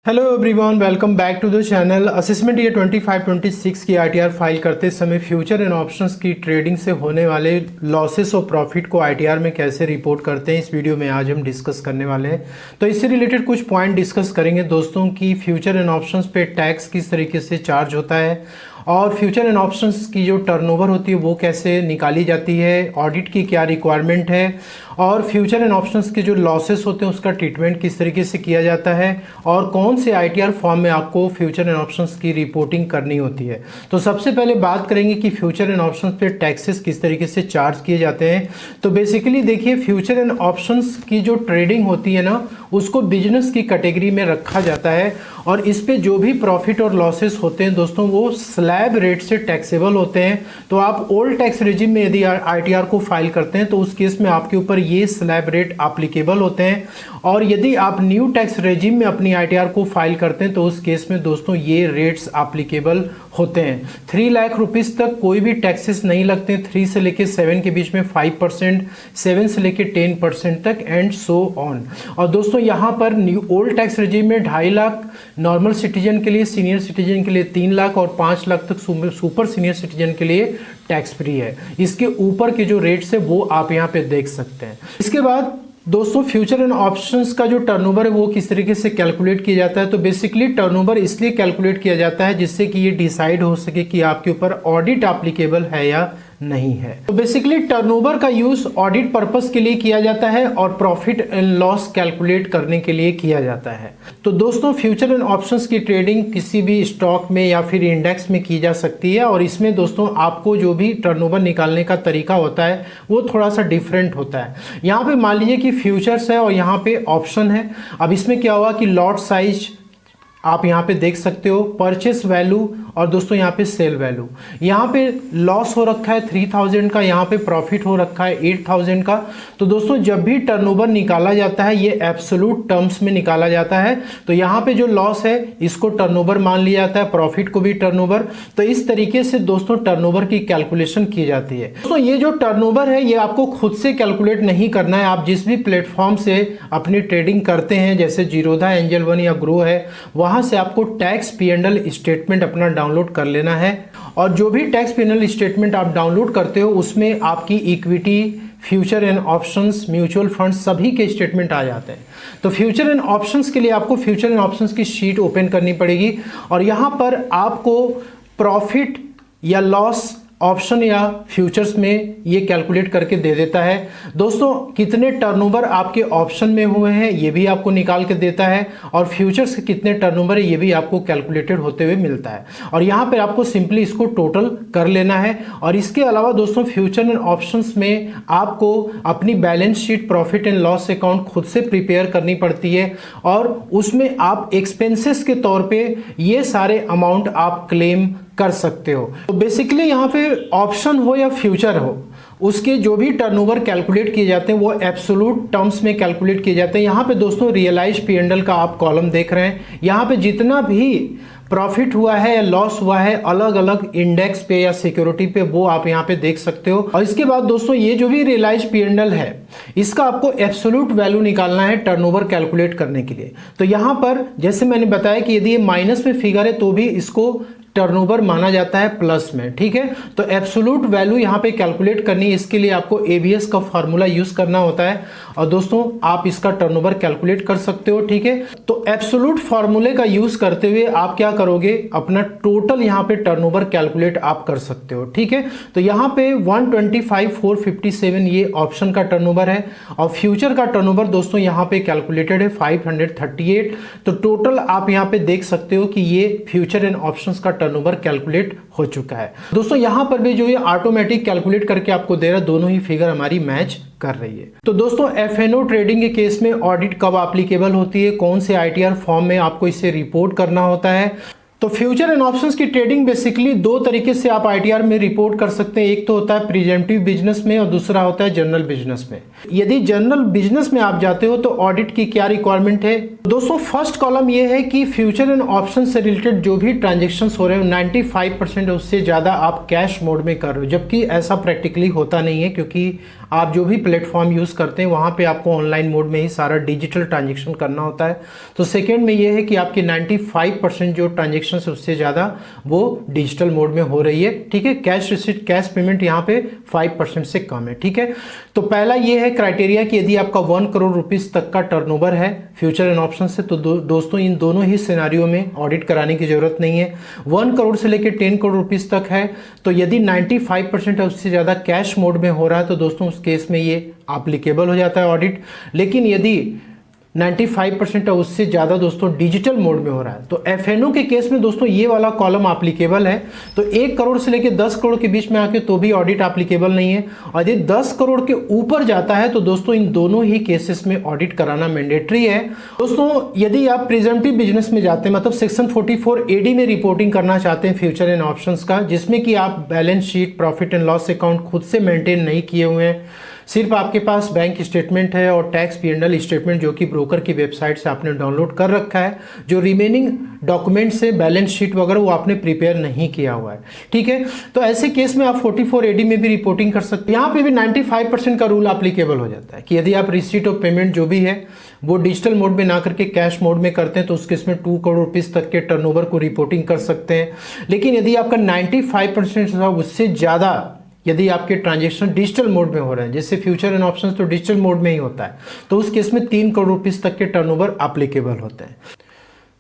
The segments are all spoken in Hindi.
Hello everyone, welcome back to the channel. Assessment year 25-26 की आईटीआर फाइल करते समय फ्यूचर एंड ऑप्शंस की ट्रेडिंग से होने वाले लॉसेस और प्रॉफिट को आईटीआर में कैसे रिपोर्ट करते हैं, इस वीडियो में आज हम डिस्कस करने वाले हैं। तो इससे रिलेटेड कुछ पॉइंट डिस्कस करेंगे दोस्तों कि फ्यूचर एंड ऑप्शंस पे टैक्स किस तरीके से चार्ज होता है और फ्यूचर एंड ऑप्शंस की जो टर्नओवर होती है वो कैसे निकाली जाती है, ऑडिट की क्या रिक्वायरमेंट है और फ्यूचर एंड ऑप्शंस के जो लॉसेस होते हैं उसका ट्रीटमेंट किस तरीके से किया जाता है और कौन से आईटीआर फॉर्म में आपको फ्यूचर एंड ऑप्शंस की रिपोर्टिंग करनी होती है। तो सबसे पहले बात करेंगे कि फ्यूचर एंड ऑप्शंस पे टैक्सेस किस तरीके से चार्ज किए जाते हैं। तो बेसिकली देखिए, फ्यूचर एंड ऑप्शंस की जो ट्रेडिंग होती है ना, उसको बिजनेस की कैटेगरी में रखा जाता है और इस पे जो भी प्रॉफिट और लॉसेस होते हैं दोस्तों वो स्लैब रेट से टैक्सेबल होते हैं। तो आप ओल्ड टैक्स रेजिम में यदि आईटीआर को फाइल करते हैं तो उस केस में आपके ऊपर ये स्लैब रेट एप्लीकेबल होते हैं और यदि आप न्यू टैक्स रेजिम में अपनी आईटीआर को फाइल करते हैं तो उस केस में दोस्तों ये रेट्स एप्लीकेबल होते हैं। 3 लाख रुपीस तक कोई भी टैक्सेस नहीं लगते, 3 से लेके 7 के बीच में 5%, 7 से लेके 10% तक एंड सो ऑन। और दोस्तों यहाँ पर न्यू ओल्ड टैक्स रेजिम में 2.5 लाख नॉर्मल सिटीजन के लिए, सीनियर सिटीजन के लिए 3 लाख और 5 लाख तक सुपर सीनियर सिटीजन के लिए टैक्स फ्री है। इसके ऊपर के जो रेट्स है वो आप यहाँ पे देख सकते हैं। इसके बाद दोस्तों फ्यूचर एंड ऑप्शंस का जो टर्नओवर है वो किस तरीके से कैलकुलेट किया जाता है। तो बेसिकली टर्नओवर इसलिए कैलकुलेट किया जाता है जिससे कि ये डिसाइड हो सके कि आपके ऊपर ऑडिट एप्लीकेबल है या नहीं है। तो बेसिकली टर्नओवर का यूज ऑडिट पर्पस के लिए किया जाता है और प्रॉफिट एंड लॉस कैलकुलेट करने के लिए किया जाता है। तो दोस्तों फ्यूचर एंड ऑप्शंस की ट्रेडिंग किसी भी स्टॉक में या फिर इंडेक्स में की जा सकती है और इसमें दोस्तों आपको जो भी टर्नओवर निकालने का तरीका होता है वो थोड़ा सा डिफरेंट होता है। यहाँ पे मान लीजिए कि फ्यूचर्स है और यहाँ पे ऑप्शन है। अब इसमें क्या हुआ कि लॉट साइज आप यहाँ पे देख सकते हो, परचेस वैल्यू और दोस्तों यहाँ पे सेल वैल्यू। यहाँ पे लॉस हो रखा है 3000 का, यहाँ पे प्रॉफिट हो रखा है 8000 का। तो दोस्तों जब भी टर्नओवर निकाला जाता है ये एब्सोल्यूट टर्म्स में निकाला जाता है। तो यहाँ पे जो लॉस है इसको टर्नओवर मान लिया जाता है, प्रॉफिट को भी टर्नओवर। तो इस तरीके से दोस्तों टर्नओवर की कैलकुलेशन की जाती है। दोस्तों ये जो टर्नओवर है ये आपको खुद से कैलकुलेट नहीं करना है। आप जिस भी प्लेटफॉर्म से अपनी ट्रेडिंग करते हैं, जैसे जीरोधा, एंजल वन या ग्रो है, वहां से आपको टैक्स P&L स्टेटमेंट अपना डाउनलोड कर लेना है और जो भी टैक्स P&L स्टेटमेंट आप डाउनलोड करते हो उसमें आपकी equity, future and options, mutual funds सभी के स्टेटमेंट आ जाते हैं। तो फ्यूचर एंड ऑप्शंस के लिए आपको फ्यूचर एंड ऑप्शंस की शीट ओपन करनी पड़ेगी और यहाँ पर आपको प्रॉफिट या लॉस ऑप्शन या फ्यूचर्स में ये कैलकुलेट करके दे देता है। दोस्तों कितने टर्नओवर आपके ऑप्शन में हुए हैं ये भी आपको निकाल के देता है और फ्यूचर्स के कितने टर्नओवर है ये भी आपको कैलकुलेटेड होते हुए मिलता है और यहाँ पे आपको सिंपली इसको टोटल कर लेना है। और इसके अलावा दोस्तों फ्यूचर एंड ऑप्शंस में आपको अपनी balance sheet, profit and loss account खुद से प्रिपेयर करनी पड़ती है और उसमें आप एक्सपेंसेस के तौर पे ये सारे अमाउंट आप क्लेम कर सकते हो। तो बेसिकली यहाँ पे ऑप्शन हो या फ्यूचर हो, उसके जो भी टर्नओवर कैलकुलेट किए जाते हैं वो एब्सोल्यूट टर्म्स में कैलकुलेट किए जाते हैं। यहाँ पे दोस्तों रियलाइज P&L का आप कॉलम देख रहे हैं, यहाँ पे जितना भी प्रॉफिट हुआ है या लॉस हुआ है अलग अलग इंडेक्स पे या सिक्योरिटी पे वो आप यहाँ पे देख सकते हो। और इसके बाद दोस्तों ये जो भी रियलाइज P&L है इसका आपको एब्सोल्यूट वैल्यू निकालना है टर्नओवर कैलकुलेट करने के लिए। तो यहाँ पर जैसे मैंने बताया कि यदि ये माइनस में फिगर है तो भी इसको टर्नओवर माना जाता है प्लस में, ठीक है। तो एब्सोल्यूट वैल्यू यहाँ पे कैलकुलेट करनी है, इसके लिए आपको ABS का फार्मूला यूज करना होता है और दोस्तों आप इसका टर्नओवर कैलकुलेट कर सकते हो, ठीक है। तो एब्सोल्यूट फार्मूले का यूज करते हुए आप क्या करोगे, अपना टोटल यहाँ पे टर्नओवर कैलकुलेट आप कर सकते हो, ठीक है। तो यहाँ पे 125,457 ये ऑप्शन का टर्नओवर है और फ्यूचर का टर्नओवर दोस्तों यहाँ पे कैलकुलेटेड है 538। तो टोटल आप यहाँ पे देख सकते हो कि ये फ्यूचर एंड ऑप्शंस का टर्नओवर कैलकुलेट हो चुका है। दोस्तों यहां पर भी जो ये ऑटोमेटिक कैलकुलेट करके आपको दे रहा है, दोनों ही फिगर हमारी मैच कर रही है। तो दोस्तों FNO ट्रेडिंग के केस में ऑडिट कब एप्लीकेबल होती है, कौन से आईटीआर फॉर्म में आपको इसे रिपोर्ट करना होता है। तो फ्यूचर एंड ऑप्शंस की ट्रेडिंग बेसिकली दो तरीके से आप आईटीआर में रिपोर्ट कर सकते हैं। एक तो होता है प्रिजेंटिव बिजनेस में और दूसरा होता है जनरल बिजनेस में। यदि जनरल बिजनेस में आप जाते हो तो ऑडिट की क्या रिक्वायरमेंट है दोस्तों? फर्स्ट कॉलम ये है कि फ्यूचर एंड ऑप्शन से रिलेटेड जो भी ट्रांजेक्शन्स हो रहे हो 95% उससे ज़्यादा आप कैश मोड में कर रहे हो, जबकि ऐसा प्रैक्टिकली होता नहीं है, क्योंकि आप जो भी प्लेटफॉर्म यूज़ करते हैं वहाँ पे आपको ऑनलाइन मोड में ही सारा डिजिटल ट्रांजेक्शन करना होता है। तो सेकेंड में ये है कि आपकी 95% जो ट्रांजेक्शन है उससे ज़्यादा वो डिजिटल मोड में हो रही है। ठीक है, कैश रिसीट कैश पेमेंट यहाँ पे 5% से कम है। ठीक है, तो पहला ये है क्राइटेरिया कि यदि आपका 1 करोड़ रुपीस तक का टर्नओवर है फ्यूचर एंड ऑप्शन से, तो दोस्तों इन दोनों ही सिनारियों में ऑडिट कराने की जरूरत नहीं है। 1 करोड़ से लेकर 10 करोड़ रुपीस तक है तो यदि 95% है उससे ज़्यादा कैश मोड में हो रहा है तो दोस्तों उस केस में ये एप्लीकेबल हो जाता है ऑडिट। लेकिन यदि 95% है उससे ज़्यादा दोस्तों डिजिटल मोड में हो रहा है तो एफएनओ के केस में दोस्तों ये वाला कॉलम एप्लीकेबल है। तो 1 करोड़ से लेकर 10 करोड़ के बीच में आके तो भी ऑडिट एप्लीकेबल नहीं है, और यदि 10 करोड़ के ऊपर जाता है तो दोस्तों इन दोनों ही केसेस में ऑडिट कराना मैंडेटरी है। दोस्तों यदि आप प्रिजेंटिव बिजनेस में जाते हैं, मतलब सेक्शन 44 एडी में रिपोर्टिंग करना चाहते हैं फ्यूचर एंड ऑप्शंस का, जिसमें कि आप balance sheet, profit and loss account खुद से मेंटेन नहीं किए हुए हैं, सिर्फ आपके पास बैंक स्टेटमेंट है और टैक्स P&L स्टेटमेंट जो कि ब्रोकर की वेबसाइट से आपने डाउनलोड कर रखा है, जो रिमेनिंग डॉक्यूमेंट्स है बैलेंस शीट वगैरह वो आपने प्रिपेयर नहीं किया हुआ है। ठीक है, तो ऐसे केस में आप 44 एडी में भी रिपोर्टिंग कर सकते हैं। यहाँ पे भी 95% का रूल एप्लीकेबल हो जाता है कि यदि आप रिसीट ऑफ पेमेंट जो भी है वो डिजिटल मोड में ना करके कैश मोड में करते हैं तो उस केस में 2 करोड़ रुपीस तक के टर्नओवर को रिपोर्टिंग कर सकते हैं। लेकिन यदि आपका 95% उससे ज़्यादा यदि आपके ट्रांजेक्शन डिजिटल मोड में हो रहे हैं, जैसे फ्यूचर एंड ऑप्शंस तो डिजिटल मोड में ही होता है, तो उस केस में 3 करोड़ रुपीस तक के टर्नओवर एप्लीकेबल होते हैं।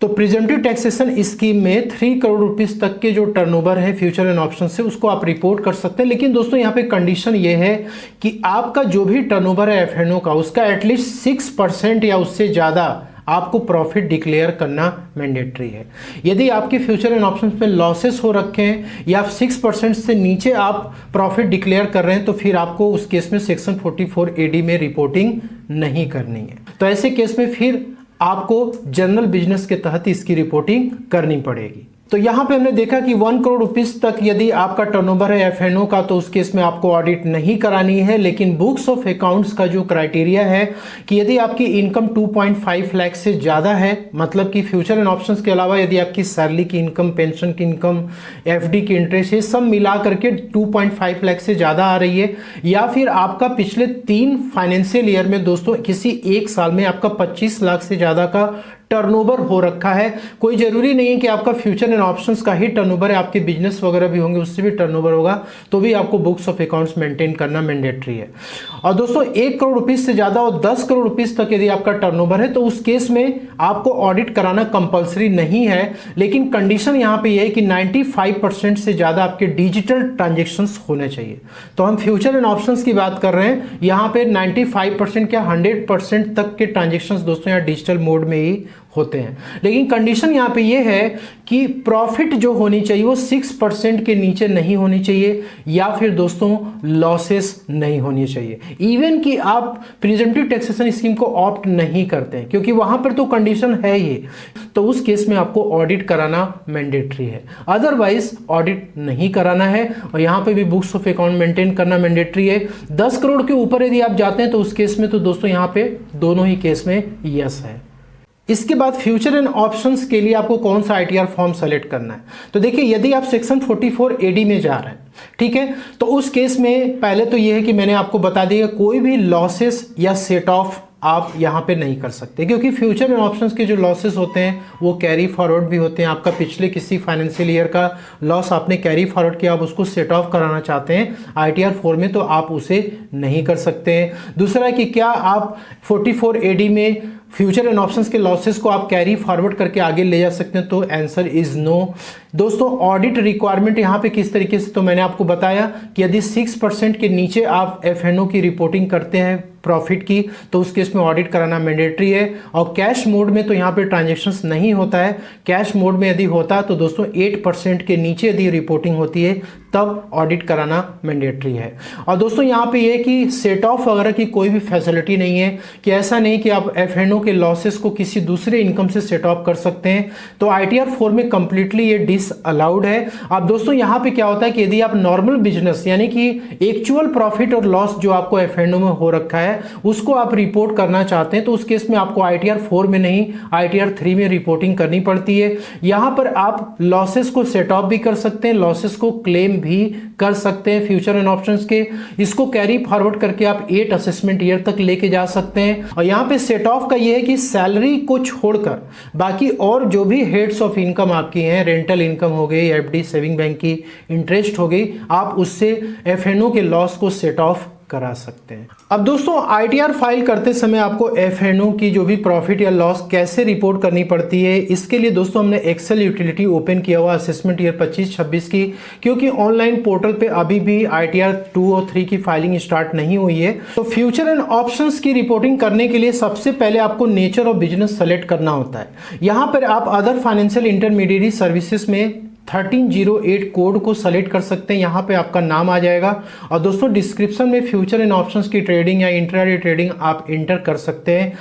तो प्रिजेंटिव टैक्सेशन स्कीम में 3 करोड़ रुपीस तक के जो टर्नओवर है फ्यूचर एंड ऑप्शन से उसको आप रिपोर्ट कर सकते हैं। लेकिन दोस्तों यहाँ पे कंडीशन ये है कि आपका जो भी टर्नओवर है एफएनओ का उसका एटलीस्ट 6% या उससे ज़्यादा आपको प्रॉफिट डिक्लेयर करना मैंडेटरी है। यदि आपके फ्यूचर एंड ऑप्शंस में लॉसेस हो रखे हैं या 6% से नीचे आप प्रॉफिट डिक्लेयर कर रहे हैं तो फिर आपको उस केस में सेक्शन 44 एडी में रिपोर्टिंग नहीं करनी है। तो ऐसे केस में फिर आपको जनरल बिजनेस के तहत इसकी रिपोर्टिंग करनी पड़ेगी। तो यहाँ पे हमने देखा कि 1 करोड़ रुपीस तक यदि आपका टर्नओवर है एफएनओ का तो उस केस में आपको ऑडिट नहीं करानी है। लेकिन बुक्स ऑफ अकाउंट्स का जो क्राइटेरिया है कि यदि आपकी इनकम 2.5 लाख से ज़्यादा है, मतलब कि फ्यूचर एंड ऑप्शंस के अलावा यदि आपकी सैलरी की इनकम, पेंशन की इनकम, एफडी की इंटरेस्ट, ये सब मिला करके 2.5 लाख से ज़्यादा आ रही है, या फिर आपका पिछले 3 फाइनेंशियल ईयर में दोस्तों किसी एक साल में आपका 25 लाख से ज़्यादा का टर्नओवर हो रखा है। कोई जरूरी नहीं है कि आपका फ्यूचर एंड ऑप्शंस का ही टर्नओवर है, आपके बिजनेस वगैरह भी होंगे उससे भी टर्नओवर होगा तो भी आपको बुक्स ऑफ अकाउंट्स मेंटेन करना मैंडेटरी है। और दोस्तों 1 करोड़ रुपीस से ज़्यादा और 10 करोड़ रुपीस तक यदि आपका टर्नओवर है तो उस केस में आपको ऑडिट कराना कंपलसरी नहीं है। लेकिन कंडीशन यहाँ पे यह है कि 95% से ज़्यादा आपके डिजिटल ट्रांजेक्शन्स होने चाहिए। तो हम फ्यूचर एंड ऑप्शंस की बात कर रहे हैं, यहाँ पे 95% क्या 100% तक के ट्रांजेक्शन्स दोस्तों यहाँ डिजिटल मोड में ही होते हैं। लेकिन कंडीशन यहाँ पे ये है कि प्रॉफिट जो होनी चाहिए वो 6% के नीचे नहीं होनी चाहिए, या फिर दोस्तों लॉसेस नहीं होनी चाहिए। इवन कि आप प्रिजेंटिव टैक्सेशन स्कीम को ऑप्ट नहीं करते हैं, क्योंकि वहां पर तो कंडीशन है ये, तो उस केस में आपको ऑडिट कराना मैंडेटरी है। अदरवाइज ऑडिट नहीं कराना है। और यहाँ पे भी बुक्स ऑफ अकाउंट मेंटेन करना मैंडेटरी है। 10 करोड़ के ऊपर यदि आप जाते हैं तो उस केस में तो दोस्तों यहाँ पे दोनों ही केस में यस है। इसके बाद फ्यूचर एंड ऑप्शंस के लिए आपको कौन सा आईटीआर फॉर्म सेलेक्ट करना है? तो देखिए यदि आप सेक्शन 44 एडी में जा रहे हैं, ठीक है, तो उस केस में पहले तो ये है कि मैंने आपको बता दिया कोई भी लॉसेस या सेट ऑफ आप यहाँ पे नहीं कर सकते, क्योंकि फ्यूचर एंड ऑप्शंस के जो लॉसेस होते हैं वो कैरी फॉरवर्ड भी होते हैं। आपका पिछले किसी फाइनेंशियल ईयर का लॉस आपने कैरी फॉरवर्ड किया, आप उसको सेट ऑफ कराना चाहते हैं आईटीआर 4 में तो आप उसे नहीं कर सकते हैं। दूसरा है कि क्या आप 44 एडी में फ्यूचर एंड ऑप्शंस के लॉसेस को आप कैरी फॉरवर्ड करके आगे ले जा सकते हैं? तो आंसर इज नो। दोस्तों ऑडिट रिक्वायरमेंट यहाँ पे किस तरीके से, तो मैंने आपको बताया कि यदि 6% के नीचे आप एफएनओ की रिपोर्टिंग करते हैं प्रॉफिट की, तो उस केस में ऑडिट कराना मैंडेटरी है। और कैश मोड में तो यहाँ पे ट्रांजेक्शन्स नहीं होता है। कैश मोड में यदि होता है तो दोस्तों 8% के नीचे यदि रिपोर्टिंग होती है तब ऑडिट कराना मैंडेटरी है। और दोस्तों यहाँ पे ये कि सेट ऑफ वगैरह की कोई भी फैसिलिटी नहीं है, कि ऐसा नहीं कि आप एफ&ओ के लॉसेस को किसी दूसरे इनकम से सेट ऑफ कर सकते हैं। तो ITR 4 में कंप्लीटली ये डिसअलाउड है। अब दोस्तों यहाँ पे क्या होता है कि यदि आप नॉर्मल बिजनेस यानी कि एक्चुअल प्रॉफिट और लॉस जो आपको एफ&ओ में हो रखा है उसको आप रिपोर्ट करना चाहते हैं, तो उस केस में आपको ITR 4 में नहीं ITR 3 में रिपोर्टिंग करनी पड़ती है। यहाँ पर आप लॉसेस को सेट ऑफ भी कर सकते हैं, लॉसेस को क्लेम भी कर सकते हैं फ्यूचर एंड ऑप्शंस के। इसको कैरी फॉरवर्ड करके आप 8 असेसमेंट ईयर तक लेके जा सकते हैं। और यहाँ पे सेट ऑफ का ये है कि सैलरी को छोड़कर बाकी और जो भी हेड्स ऑफ इनकम आपकी हैं, रेंटल इनकम हो गई, FD सेविंग बैंक की इंटरेस्ट हो गई, आप उससे एफ&ओ के लॉस को सेट ऑफ करा सकते हैं। अब दोस्तों ITR फाइल करते समय आपको एफ&ओ की जो भी प्रॉफिट या लॉस कैसे रिपोर्ट करनी पड़ती है, इसके लिए दोस्तों हमने एक्सेल यूटिलिटी ओपन किया हुआ असेसमेंट ईयर 25-26 की, क्योंकि ऑनलाइन पोर्टल पे अभी भी ITR 2 और 3 की फाइलिंग स्टार्ट नहीं हुई है। तो फ्यूचर एंड ऑप्शंस की रिपोर्टिंग करने के लिए सबसे पहले आपको नेचर ऑफ बिजनेस सेलेक्ट करना होता है। यहाँ पर आप अदर फाइनेंशियल इंटरमीडिएट सर्विसेज में 1308 कोड को सेलेक्ट कर सकते हैं। यहाँ पे आपका नाम आ जाएगा। और दोस्तों डिस्क्रिप्शन में फ्यूचर एंड ऑप्शंस की ट्रेडिंग या इंट्राडे ट्रेडिंग आप इंटर कर सकते हैं।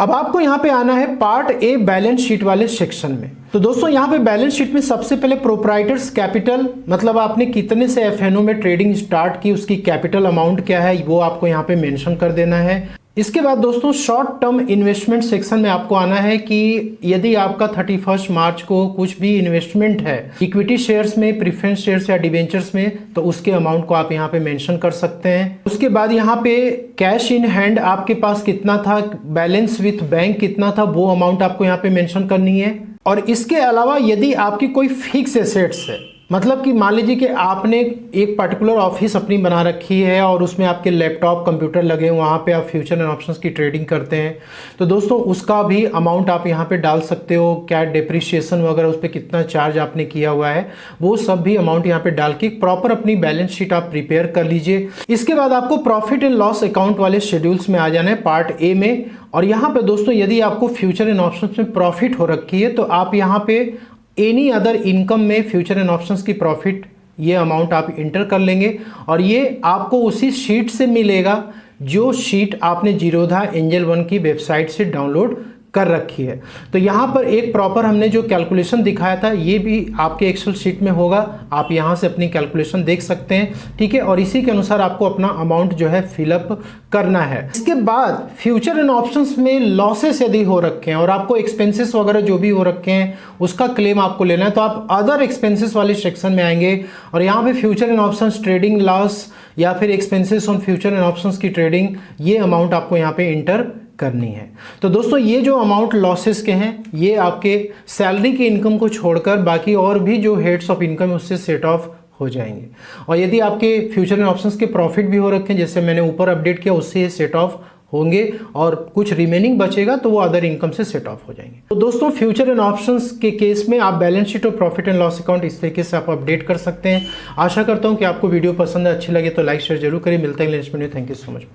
अब आपको यहाँ पे आना है पार्ट ए बैलेंस शीट वाले सेक्शन में। तो दोस्तों यहाँ पे बैलेंस शीट में सबसे पहले प्रोप्राइटर्स कैपिटल, मतलब आपने कितने से एफ&ओ में ट्रेडिंग स्टार्ट की, उसकी कैपिटल अमाउंट क्या है वो आपको यहाँ पे मेंशन कर देना है। इसके बाद दोस्तों शॉर्ट टर्म इन्वेस्टमेंट सेक्शन में आपको आना है कि यदि आपका 31 मार्च को कुछ भी इन्वेस्टमेंट है इक्विटी शेयर्स में, प्रेफरेंस शेयर्स या डिबेंचर्स में, तो उसके अमाउंट को आप यहाँ पे मेंशन कर सकते हैं। उसके बाद यहाँ पे कैश इन हैंड आपके पास कितना था, बैलेंस विथ बैंक कितना था, वो अमाउंट आपको यहाँ पे मेंशन करनी है। और इसके अलावा यदि आपकी कोई फिक्स एसेट्स है, मतलब कि मान लीजिए कि आपने एक पर्टिकुलर ऑफिस अपनी बना रखी है और उसमें आपके लैपटॉप कंप्यूटर लगे हैं, वहाँ पे आप फ्यूचर एंड ऑप्शंस की ट्रेडिंग करते हैं, तो दोस्तों उसका भी अमाउंट आप यहाँ पे डाल सकते हो। क्या डिप्रिशिएशन वगैरह उस पर कितना चार्ज आपने किया हुआ है, वो सब भी अमाउंट यहाँ पे डाल के प्रॉपर अपनी बैलेंस शीट आप प्रिपेयर कर लीजिए। इसके बाद आपको प्रॉफिट एंड लॉस अकाउंट वाले शेड्यूल्स में आ जाना है पार्ट ए में। और यहाँ पे दोस्तों यदि आपको फ्यूचर एंड ऑप्शंस में प्रॉफिट हो रखी है तो आप यहाँ पे एनी अदर इनकम में फ्यूचर एंड ऑप्शंस की प्रॉफिट ये अमाउंट आप इंटर कर लेंगे। और ये आपको उसी शीट से मिलेगा जो शीट आपने जीरोधा एंजल वन की वेबसाइट से डाउनलोड कर रखी है। तो यहाँ पर एक प्रॉपर हमने जो कैलकुलेशन दिखाया था ये भी आपके एक्सेल शीट में होगा, आप यहाँ से अपनी कैलकुलेशन देख सकते हैं, ठीक है। और इसी के अनुसार आपको अपना अमाउंट जो है फिलअप करना है। इसके बाद फ्यूचर एंड ऑप्शंस में लॉसेस यदि हो रखे हैं और आपको एक्सपेंसेस वगैरह जो भी हो रखे हैं उसका क्लेम आपको लेना है, तो आप अदर एक्सपेंसेस वाले सेक्शन में आएंगे और यहाँ पे future and options trading loss या फिर expenses on future and options की ट्रेडिंग, ये अमाउंट आपको यहाँ पे इंटर करनी है। तो दोस्तों ये जो अमाउंट लॉसेस के हैं ये आपके सैलरी के इनकम को छोड़कर बाकी और भी जो हेड्स ऑफ इनकम है उससे सेट ऑफ हो जाएंगे। और यदि आपके फ्यूचर एंड ऑप्शंस के प्रॉफिट भी हो रखे हैं जैसे मैंने ऊपर अपडेट किया उससे ये सेट ऑफ होंगे और कुछ रिमेनिंग बचेगा तो वो अदर इनकम से सेट ऑफ हो जाएंगे। तो दोस्तों फ्यूचर एंड ऑप्शंस के केस में आप बैलेंस शीट और प्रॉफिट एंड लॉस अकाउंट इस तरीके से आप अपडेट कर सकते हैं। आशा करता हूं कि आपको वीडियो पसंद है, अच्छी लगे तो लाइक शेयर जरूर करें। मिलते हैं next video. Thank you so much.